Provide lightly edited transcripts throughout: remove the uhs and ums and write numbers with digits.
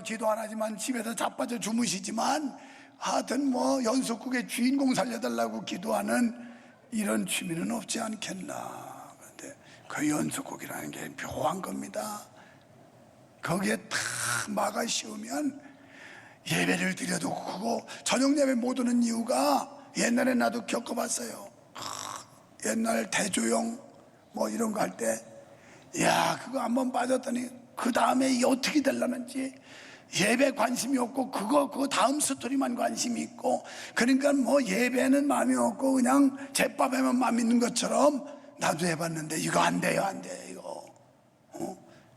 기도 안 하지만 집에서 자빠져 주무시지만 하여튼 뭐 연속극의 주인공 살려달라고 기도하는 이런 취미는 없지 않겠나. 그런데 그 연속극이라는 게 묘한 겁니다. 거기에 탁 막아 씌우면 예배를 드려도 그거 저녁 예배 못 오는 이유가 옛날에 나도 겪어봤어요. 옛날 대조영 뭐 이런 거 할 때 야 그거 한번 빠졌더니 그 다음에 이게 어떻게 되려는지 예배 관심이 없고 그거 다음 스토리만 관심이 있고, 그러니까 뭐 예배는 마음이 없고 그냥 제밥에만 마음 있는 것처럼 나도 해봤는데 이거 안 돼요, 안 돼. 이거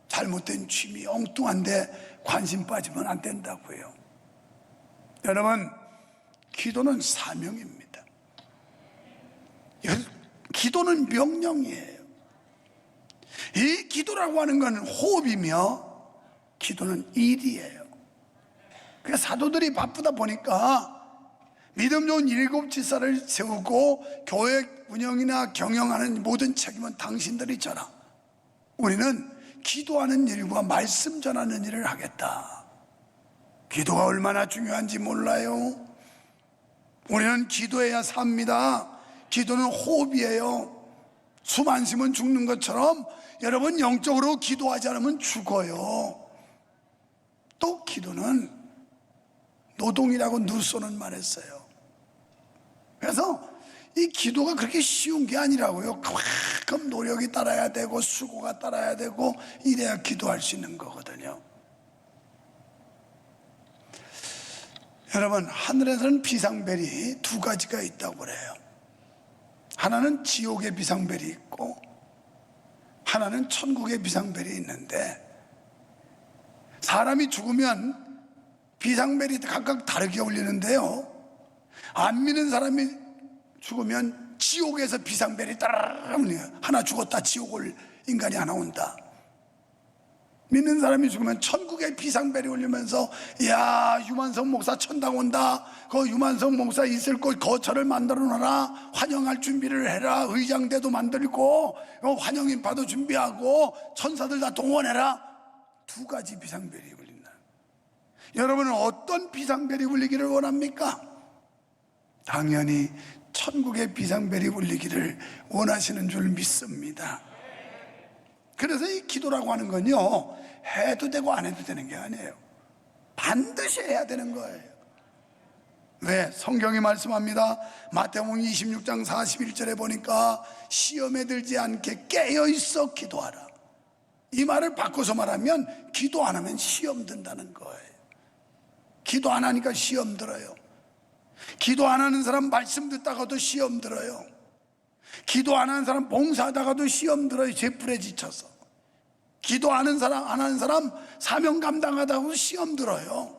잘못된 취미, 엉뚱한데 관심 빠지면 안 된다고요. 여러분, 기도는 사명입니다. 기도는 명령이에요. 이 기도라고 하는 건 호흡이며 기도는 일이에요. 그러니까 사도들이 바쁘다 보니까 믿음 좋은 7지사를 세우고 교회 운영이나 경영하는 모든 책임은 당신들이 져라. 우리는 기도하는 일과 말씀 전하는 일을 하겠다. 기도가 얼마나 중요한지 몰라요. 우리는 기도해야 삽니다. 기도는 호흡이에요. 숨 안 쉬면 죽는 것처럼 여러분 영적으로 기도하지 않으면 죽어요. 또 기도는 노동이라고 누쏘는 말 했어요. 그래서 이 기도가 그렇게 쉬운 게 아니라고요. 그만큼 노력이 따라야 되고 수고가 따라야 되고 이래야 기도할 수 있는 거거든요. 여러분, 하늘에서는 비상벨이 두 가지가 있다고 그래요. 하나는 지옥의 비상벨이 있고 하나는 천국의 비상벨이 있는데, 사람이 죽으면 비상벨이 각각 다르게 울리는데요, 안 믿는 사람이 죽으면 지옥에서 비상벨이 따라라 울려요. 하나 죽었다 지옥 올 인간이 하나 온다. 믿는 사람이 죽으면 천국의 비상벨이 울리면서 야 유만성 목사 천당 온다. 그 유만성 목사 있을 곳 거처를 만들어 놔라. 환영할 준비를 해라. 의장대도 만들고 환영인파도 준비하고 천사들 다 동원해라. 두 가지 비상벨이 울린다. 여러분은 어떤 비상벨이 울리기를 원합니까? 당연히 천국의 비상벨이 울리기를 원하시는 줄 믿습니다. 그래서 이 기도라고 하는 건요, 해도 되고 안 해도 되는 게 아니에요. 반드시 해야 되는 거예요. 왜? 성경이 말씀합니다. 마태복음 26장 41절에 보니까 시험에 들지 않게 깨어있어 기도하라. 이 말을 바꿔서 말하면 기도 안 하면 시험 든다는 거예요. 기도 안 하니까 시험 들어요. 기도 안 하는 사람 말씀 듣다가도 시험 들어요. 기도 안 하는 사람 봉사하다가도 시험 들어요. 제풀에 지쳐서. 기도 안 하는 사람 사명 감당하다가도 시험 들어요.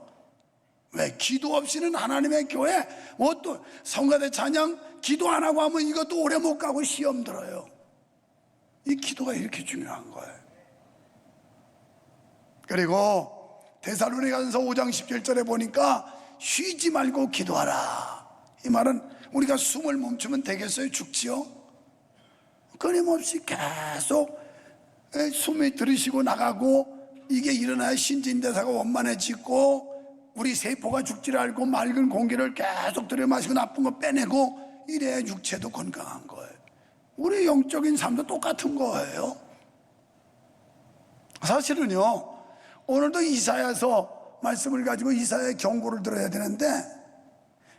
왜? 기도 없이는 하나님의 교회 뭐 또 성가대 찬양 기도 안 하고 하면 이것도 오래 못 가고 시험 들어요. 이 기도가 이렇게 중요한 거예요. 그리고 데살로니가전서 5장 17절에 보니까 쉬지 말고 기도하라. 이 말은 우리가 숨을 멈추면 되겠어요? 죽지요? 끊임없이 계속 숨이 들이쉬고 나가고 이게 일어나야 신진대사가 원만해지고 우리 세포가 죽지를 않고 맑은 공기를 계속 들여마시고 나쁜 거 빼내고 이래야 육체도 건강한 거예요. 우리 영적인 삶도 똑같은 거예요. 사실은요, 오늘도 이사야서 말씀을 가지고 이사야의 경고를 들어야 되는데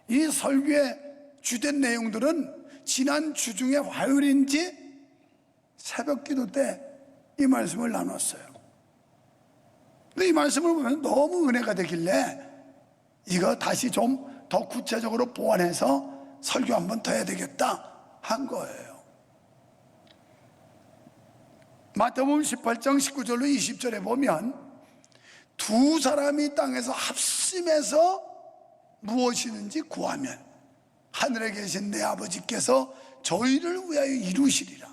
이 설교의 주된 내용들은 지난 주중에 화요일인지 새벽 기도 때 이 말씀을 나눴어요. 근데 이 말씀을 보면 너무 은혜가 되길래 이거 다시 좀 더 구체적으로 보완해서 설교 한번 더 해야 되겠다 한 거예요. 마태복음 18장 19절로 20절에 보면 두 사람이 땅에서 합심해서 무엇이든지 구하면 하늘에 계신 내 아버지께서 저희를 위하여 이루시리라.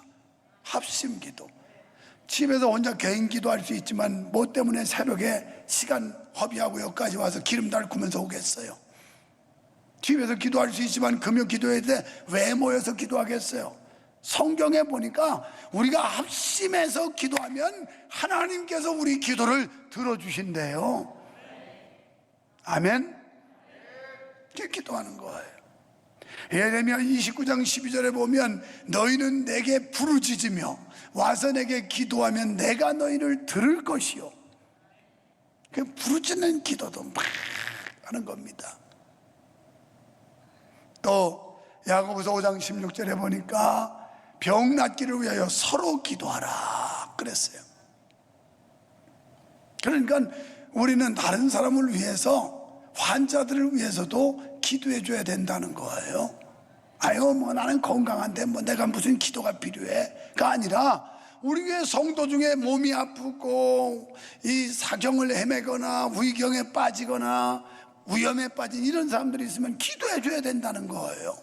합심 기도. 집에서 혼자 개인 기도할 수 있지만 뭐 때문에 새벽에 시간 허비하고 여기까지 와서 기름 달구면서 오겠어요? 집에서 기도할 수 있지만 금요 기도회 때 왜 모여서 기도하겠어요? 성경에 보니까 우리가 합심해서 기도하면 하나님께서 우리 기도를 들어주신대요. 아멘. 이렇게 기도하는 거예요. 예레미야 29장 12절에 보면 너희는 내게 부르짖으며 와서 내게 기도하면 내가 너희를 들을 것이요. 그 부르짖는 기도도 막 하는 겁니다. 또 야고보서 5장 16절에 보니까 병 낫기를 위하여 서로 기도하라 그랬어요. 그러니까 우리는 다른 사람을 위해서, 환자들을 위해서도 기도해 줘야 된다는 거예요. 아유 뭐 나는 건강한데 뭐 내가 무슨 기도가 필요해가 아니라, 우리 교회 성도 중에 몸이 아프고 이 사경을 헤매거나 위경에 빠지거나 위험에 빠진 이런 사람들이 있으면 기도해 줘야 된다는 거예요.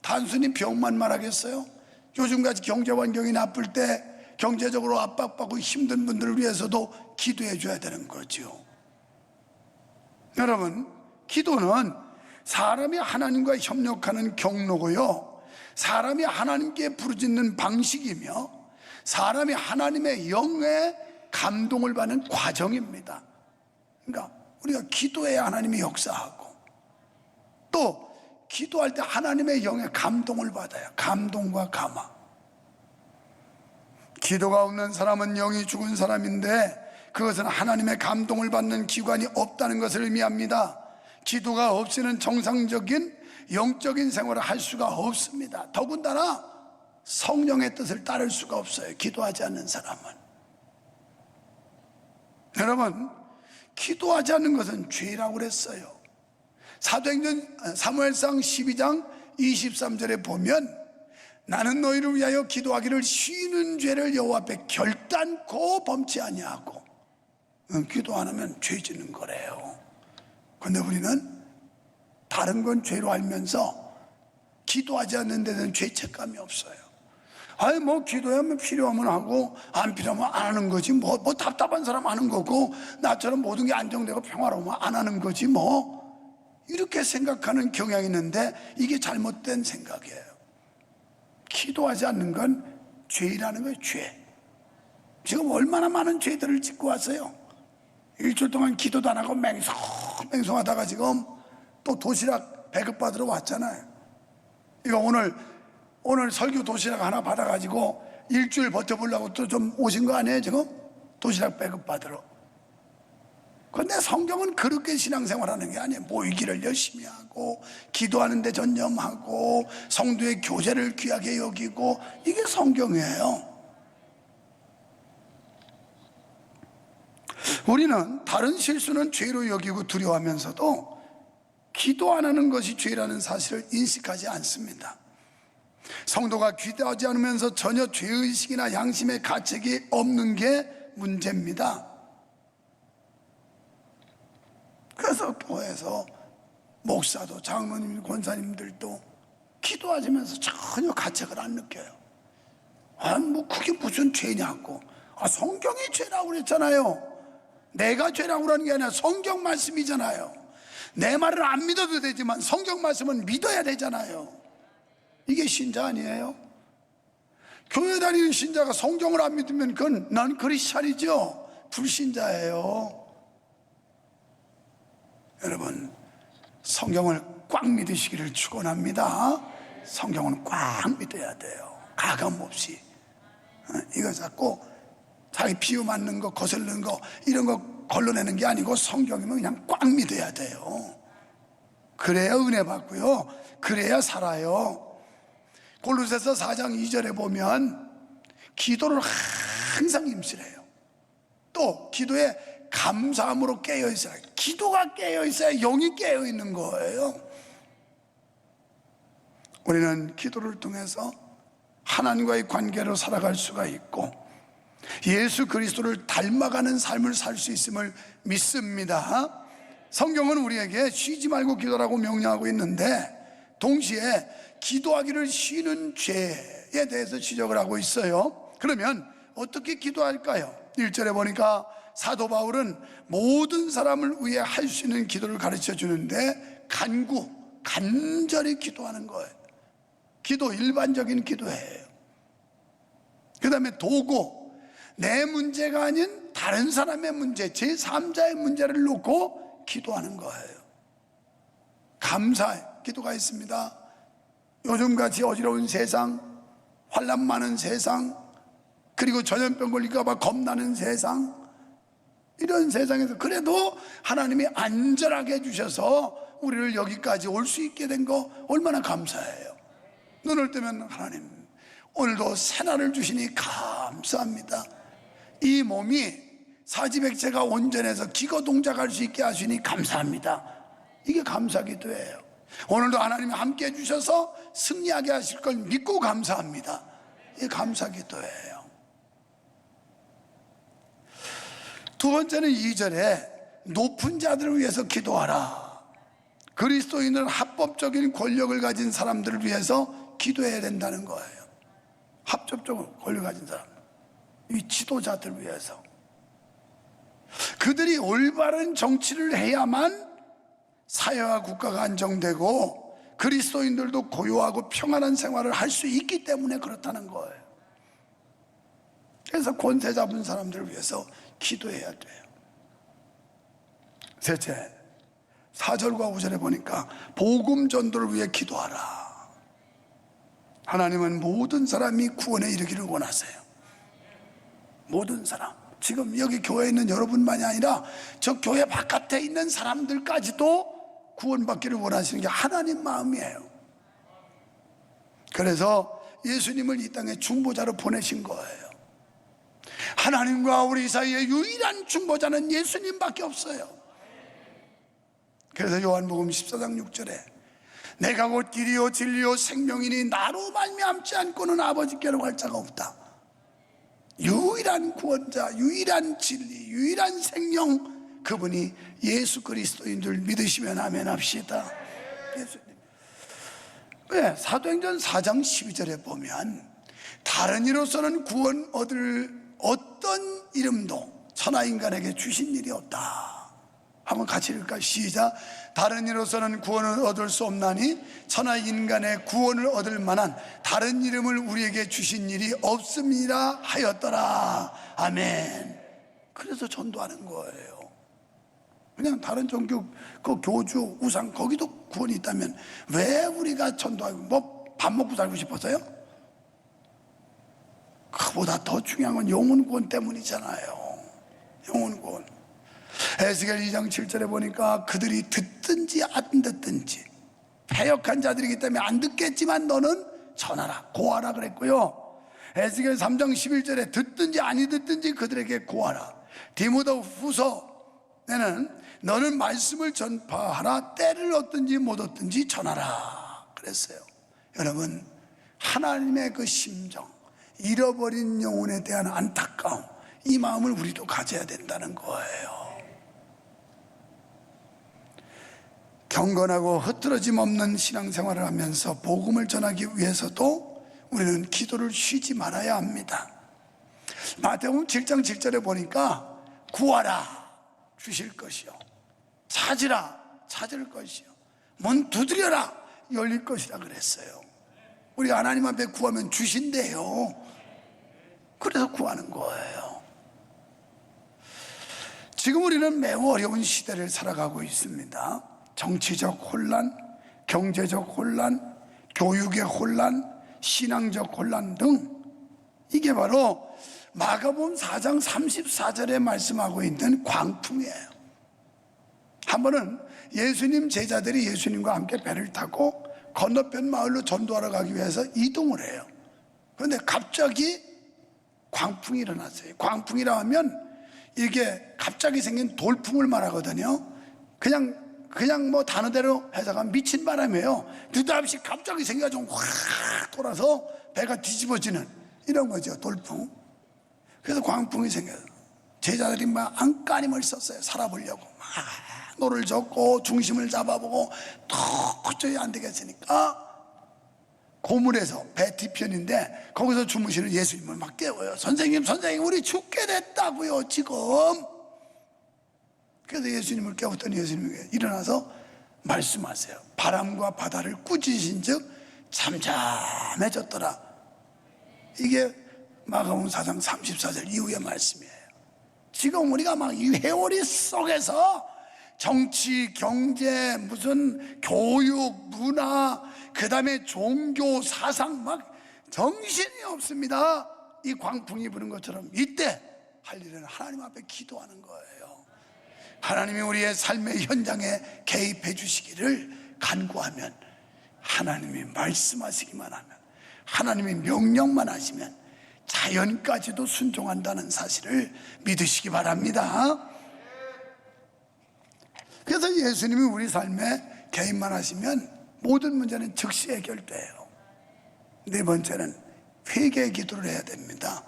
단순히 병만 말하겠어요? 요즘같이 경제 환경이 나쁠 때 경제적으로 압박받고 힘든 분들을 위해서도 기도해 줘야 되는 거죠. 여러분, 기도는 사람이 하나님과 협력하는 경로고요, 사람이 하나님께 부르짖는 방식이며 사람이 하나님의 영에 감동을 받는 과정입니다. 그러니까 우리가 기도해야 하나님이 역사하고, 또 기도할 때 하나님의 영에 감동을 받아요. 감동과 감화. 기도가 없는 사람은 영이 죽은 사람인데, 그것은 하나님의 감동을 받는 기관이 없다는 것을 의미합니다. 기도가 없이는 정상적인 영적인 생활을 할 수가 없습니다. 더군다나 성령의 뜻을 따를 수가 없어요, 기도하지 않는 사람은. 여러분, 기도하지 않는 것은 죄라고 그랬어요. 사도행전 사무엘상 12장 23절에 보면 나는 너희를 위하여 기도하기를 쉬는 죄를 여호와 앞에 결단코 범치 아니하고, 기도 안 하면 죄 짓는 거래요. 그런데 우리는 다른 건 죄로 알면서 기도하지 않는 데는 죄책감이 없어요. 아니 뭐 기도하면 필요하면 하고 안 필요하면 안 하는 거지 뭐 답답한 사람 하는 거고, 나처럼 모든 게 안정되고 평화로우면 안 하는 거지 뭐, 이렇게 생각하는 경향이 있는데 이게 잘못된 생각이에요. 기도하지 않는 건 죄라는 거예요, 죄. 지금 얼마나 많은 죄들을 짓고 왔어요. 일주일 동안 기도도 안 하고 맹성하다가 지금 또 도시락 배급받으러 왔잖아요. 이거 오늘 설교 도시락 하나 받아가지고 일주일 버텨보려고 또 좀 오신 거 아니에요, 지금? 도시락 배급받으러. 그런데 성경은 그렇게 신앙생활하는 게 아니에요. 모이기를 열심히 하고 기도하는 데 전념하고 성도의 교제를 귀하게 여기고, 이게 성경이에요. 우리는 다른 실수는 죄로 여기고 두려워하면서도 기도 안 하는 것이 죄라는 사실을 인식하지 않습니다. 성도가 기도하지 않으면서 전혀 죄의식이나 양심의 가책이 없는 게 문제입니다. 그래서 교회에서 목사도 장로님, 권사님들도 기도하시면서 전혀 가책을 안 느껴요. 뭐 그게 무슨 죄냐고. 성경이 죄라고 그랬잖아요. 내가 죄라고 그러는 게 아니라 성경 말씀이잖아요. 내 말을 안 믿어도 되지만 성경 말씀은 믿어야 되잖아요. 이게 신자 아니에요? 교회 다니는 신자가 성경을 안 믿으면 그건 난 크리스찬이죠, 불신자예요. 여러분, 성경을 꽉 믿으시기를 축원합니다. 성경은 꽉 믿어야 돼요, 가감 없이. 이거 자꾸 자기 비유 맞는 거, 거슬리는 거 이런 거 걸러내는 게 아니고 성경이면 그냥 꽉 믿어야 돼요. 그래야 은혜 받고요, 그래야 살아요. 골로새서 4장 2절에 보면 기도를 항상 힘쓰래요. 또 기도에 감사함으로 깨어 있어요. 기도가 깨어 있어야 영이 깨어 있는 거예요. 우리는 기도를 통해서 하나님과의 관계로 살아갈 수가 있고 예수 그리스도를 닮아가는 삶을 살 수 있음을 믿습니다. 성경은 우리에게 쉬지 말고 기도라고 명령하고 있는데, 동시에 기도하기를 쉬는 죄에 대해서 지적을 하고 있어요. 그러면 어떻게 기도할까요? 1절에 보니까 사도 바울은 모든 사람을 위해 할 수 있는 기도를 가르쳐 주는데, 간절히 기도하는 거예요. 기도, 일반적인 기도예요. 그 다음에 도고, 내 문제가 아닌 다른 사람의 문제, 제3자의 문제를 놓고 기도하는 거예요. 감사의 기도가 있습니다. 요즘같이 어지러운 세상, 환난 많은 세상, 그리고 전염병 걸릴까 봐 겁나는 세상, 이런 세상에서 그래도 하나님이 안전하게 해주셔서 우리를 여기까지 올 수 있게 된 거 얼마나 감사해요. 눈을 뜨면 하나님 오늘도 새날을 주시니 감사합니다. 이 몸이 사지백체가 온전해서 기거 동작할 수 있게 하시니 감사합니다. 이게 감사기도예요. 오늘도 하나님이 함께 해주셔서 승리하게 하실 걸 믿고 감사합니다. 이게 감사기도예요. 두 번째는 2절에 높은 자들을 위해서 기도하라. 그리스도인은 합법적인 권력을 가진 사람들을 위해서 기도해야 된다는 거예요. 합법적으로 권력을 가진 사람, 이 지도자들을 위해서. 그들이 올바른 정치를 해야만 사회와 국가가 안정되고 그리스도인들도 고요하고 평안한 생활을 할 수 있기 때문에 그렇다는 거예요. 그래서 권세 잡은 사람들을 위해서 기도해야 돼요. 셋째, 4절과 5절에 보니까 복음 전도를 위해 기도하라. 하나님은 모든 사람이 구원에 이르기를 원하세요. 모든 사람, 지금 여기 교회에 있는 여러분만이 아니라 저 교회 바깥에 있는 사람들까지도 구원받기를 원하시는 게 하나님 마음이에요. 그래서 예수님을 이 땅에 중보자로 보내신 거예요. 하나님과 우리 사이의 유일한 중보자는 예수님밖에 없어요. 그래서 요한복음 14장 6절에 내가 곧 길이요 진리요 생명이니 나로 말미암지 않고는 아버지께로 갈 자가 없다. 유일한 구원자, 유일한 진리, 유일한 생명, 그분이 예수 그리스도인 줄 믿으시면 아멘 합시다. 예수님. 왜? 사도행전 4장 12절에 보면 다른 이로서는 구원 얻을 어떤 이름도 천하인간에게 주신 일이 없다. 한번 같이 읽을까요? 시작. 다른 이로서는 구원을 얻을 수 없나니 천하인간의 구원을 얻을 만한 다른 이름을 우리에게 주신 일이 없음이라 하였더라. 아멘. 그래서 전도하는 거예요. 그냥 다른 종교, 그 교주, 우상 거기도 구원이 있다면 왜 우리가 전도하고 뭐 밥 먹고 살고 싶어서요? 그보다 더 중요한 건 영혼 구원 때문이잖아요. 영혼 구원. 에스겔 2장 7절에 보니까 그들이 듣든지 안 듣든지 패역한 자들이기 때문에 안 듣겠지만 너는 전하라, 고하라 그랬고요. 에스겔 3장 11절에 듣든지 아니 듣든지 그들에게 고하라. 디모데 후서에는 너는 말씀을 전파하라, 때를 얻든지 못 얻든지 전하라 그랬어요. 여러분, 하나님의 그 심정, 잃어버린 영혼에 대한 안타까움, 이 마음을 우리도 가져야 된다는 거예요. 경건하고 흐트러짐 없는 신앙생활을 하면서 복음을 전하기 위해서도 우리는 기도를 쉬지 말아야 합니다. 마태복음 7장 7절에 보니까 구하라 주실 것이요, 찾으라 찾을 것이요, 문 두드려라 열릴 것이라 그랬어요. 우리 하나님 앞에 구하면 주신대요. 그래서 구하는 거예요. 지금 우리는 매우 어려운 시대를 살아가고 있습니다. 정치적 혼란, 경제적 혼란, 교육의 혼란, 신앙적 혼란 등, 이게 바로 마가복음 4장 34절에 말씀하고 있는 광풍이에요. 한 번은 예수님 제자들이 예수님과 함께 배를 타고 건너편 마을로 전도하러 가기 위해서 이동을 해요. 그런데 갑자기 광풍이 일어났어요. 광풍이라 하면 이게 갑자기 생긴 돌풍을 말하거든요. 그냥 뭐 단어대로 해석하면 미친 바람이에요. 느닷없이 갑자기 생겨가지고 확 돌아서 배가 뒤집어지는 이런 거죠, 돌풍. 그래서 광풍이 생겨요. 제자들이 막 안간힘을 썼어요. 살아보려고 막 노를 젓고 중심을 잡아보고 도저히 안 되겠으니까 고물에서 배 뒤편인데 거기서 주무시는 예수님을 막 깨워요. 선생님 우리 죽게 됐다고요 지금. 그래서 예수님을 깨웠더니 예수님이 일어나서 말씀하세요. 바람과 바다를 꾸짖으신 즉 잠잠해졌더라. 이게 마가복음 4장 34절 이후의 말씀이에요. 지금 우리가 막 이 회오리 속에서 정치, 경제, 무슨 교육, 문화, 그 다음에 종교, 사상 막 정신이 없습니다. 이 광풍이 부는 것처럼 이때 할 일은 하나님 앞에 기도하는 거예요. 하나님이 우리의 삶의 현장에 개입해 주시기를 간구하면, 하나님이 말씀하시기만 하면, 하나님이 명령만 하시면 자연까지도 순종한다는 사실을 믿으시기 바랍니다. 그래서 예수님이 우리 삶에 개입만 하시면 모든 문제는 즉시 해결돼요. 네 번째는 회개 기도를 해야 됩니다.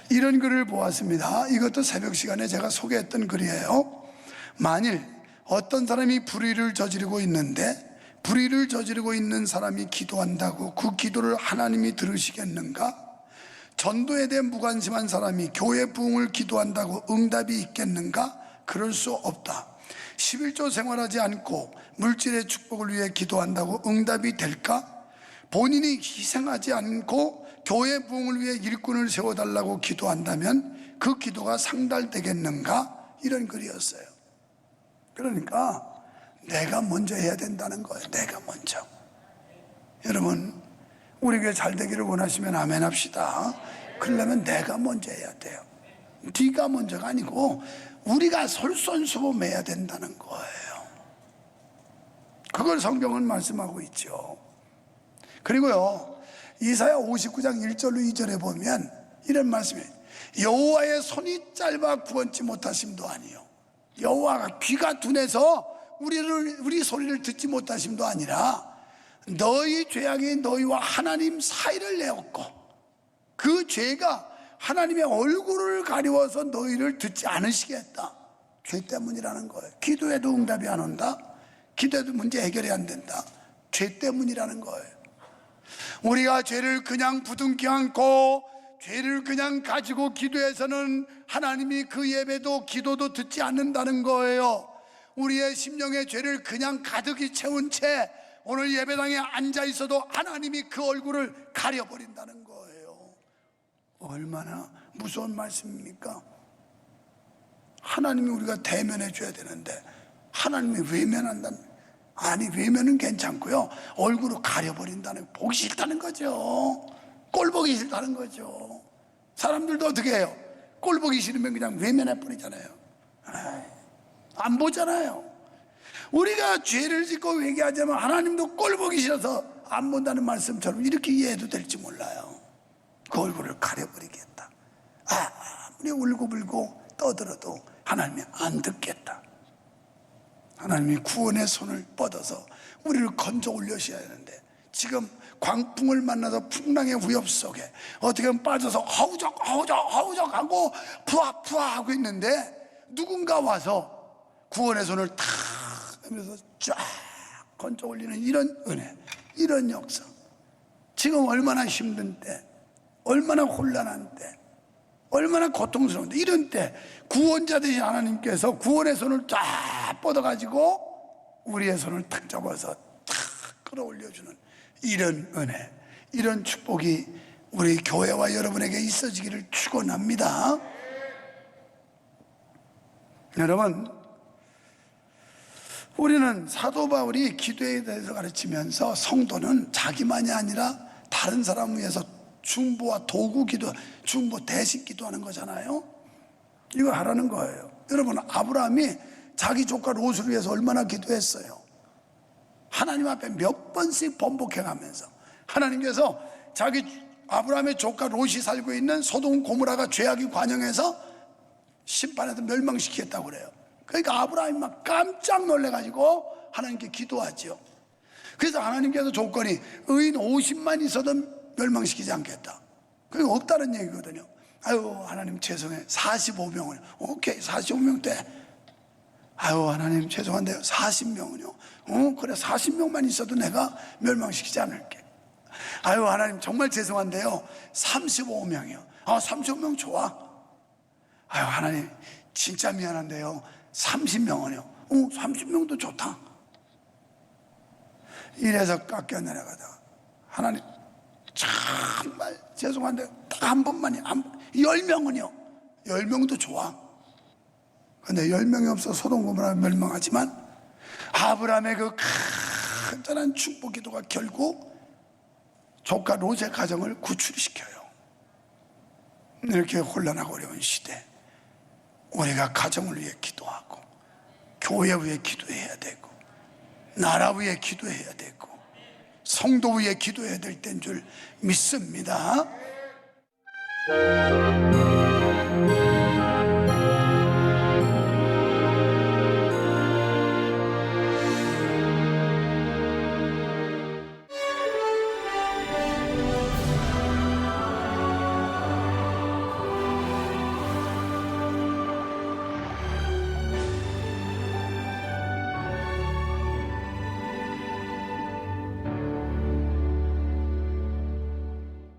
이런 글을 보았습니다. 이것도 새벽 시간에 제가 소개했던 글이에요. 만일 어떤 사람이 불의를 저지르고 있는데, 불의를 저지르고 있는 사람이 기도한다고 그 기도를 하나님이 들으시겠는가? 전도에 대해 무관심한 사람이 교회 부흥을 기도한다고 응답이 있겠는가? 그럴 수 없다. 11조 생활하지 않고 물질의 축복을 위해 기도한다고 응답이 될까? 본인이 희생하지 않고 교회 부흥을 위해 일꾼을 세워달라고 기도한다면 그 기도가 상달되겠는가? 이런 글이었어요. 그러니까 내가 먼저 해야 된다는 거예요. 내가 먼저. 여러분, 우리 교회 잘 되기를 원하시면 아멘 합시다. 그러려면 내가 먼저 해야 돼요. 네가 먼저가 아니고 우리가 솔선수범해야 된다는 거예요. 그걸 성경은 말씀하고 있죠. 그리고요, 이사야 59장 1절로 2절에 보면 이런 말씀이에요. 여호와의 손이 짧아 구원치 못하심도 아니요, 여호와가 귀가 둔해서 우리 소리를 듣지 못하심도 아니라 너희 죄악이 너희와 하나님 사이를 내었고 그 죄가 하나님의 얼굴을 가리워서 너희를 듣지 않으시겠다. 죄 때문이라는 거예요. 기도해도 응답이 안 온다. 기도해도 문제 해결이 안 된다. 죄 때문이라는 거예요. 우리가 죄를 그냥 부둥켜 안고 죄를 그냥 가지고 기도해서는 하나님이 그 예배도 기도도 듣지 않는다는 거예요. 우리의 심령의 죄를 그냥 가득히 채운 채 오늘 예배당에 앉아 있어도 하나님이 그 얼굴을 가려버린다는 거예요. 얼마나 무서운 말씀입니까? 하나님이 우리가 대면해 줘야 되는데 하나님이 외면한다는, 아니 외면은 괜찮고요, 얼굴을 가려버린다는, 보기 싫다는 거죠. 꼴 보기 싫다는 거죠. 사람들도 어떻게 해요? 꼴 보기 싫으면 그냥 외면해 버리잖아요. 안 보잖아요. 우리가 죄를 짓고 회개하자면 하나님도 꼴 보기 싫어서 안 본다는 말씀처럼 이렇게 이해해도 될지 몰라요. 그 얼굴을 가려버리겠다. 아무리 울고불고 떠들어도 하나님이 안 듣겠다. 하나님이 구원의 손을 뻗어서 우리를 건져 올려셔야 하는데 지금 광풍을 만나서 풍랑의 위협 속에 어떻게 보면 빠져서 허우적 하고 푸아 하고 있는데 누군가 와서 구원의 손을 탁 하면서 쫙 건져 올리는 이런 은혜, 이런 역사. 지금 얼마나 힘든 때, 얼마나 혼란한 때, 얼마나 고통스러운데, 이런 때 구원자 되신 하나님께서 구원의 손을 쫙 뻗어가지고 우리의 손을 탁 잡아서 탁 끌어올려주는 이런 은혜, 이런 축복이 우리 교회와 여러분에게 있어지기를 축원합니다. 여러분, 우리는 사도 바울이 기도에 대해서 가르치면서 성도는 자기만이 아니라 다른 사람을 위해서 중보와 도구 기도, 중보 대신 기도하는 거잖아요. 이거 하라는 거예요. 여러분, 아브라함이 자기 조카 롯을 위해서 얼마나 기도했어요. 하나님 앞에 몇 번씩 번복해가면서 하나님께서 자기 아브라함의 조카 롯이 살고 있는 소돔 고모라가 죄악이 관영해서 심판해서 멸망시키겠다고 그래요. 그러니까 아브라함이 막 깜짝 놀래가지고 하나님께 기도하죠. 그래서 하나님께서 조건이 의인 50만 있어도 멸망시키지 않겠다. 그게 없다는 얘기거든요. 아유 하나님 죄송해요. 45명을 오케이 45명 때. 아유 하나님 죄송한데요. 40명은요. 그래 40명만 있어도 내가 멸망시키지 않을게. 아유 하나님 정말 죄송한데요. 35명이요. 35명 좋아. 아유 하나님 진짜 미안한데요. 30명은요. 30명도 좋다. 이래서 깎여 내려가다가 하나님 정말 죄송한데 딱 한 번만이 10명은요. 10명도 좋아. 근데 10명이 없어 소돔 고모라 멸망하지만 아브라함의 그 간절한 축복 기도가 결국 조카 롯의 가정을 구출시켜요. 이렇게 혼란하고 어려운 시대, 우리가 가정을 위해 기도하고 교회 위해 기도해야 되고 나라 위해 기도해야 되고 성도 위해 기도해야 될 때인 줄 믿습니다.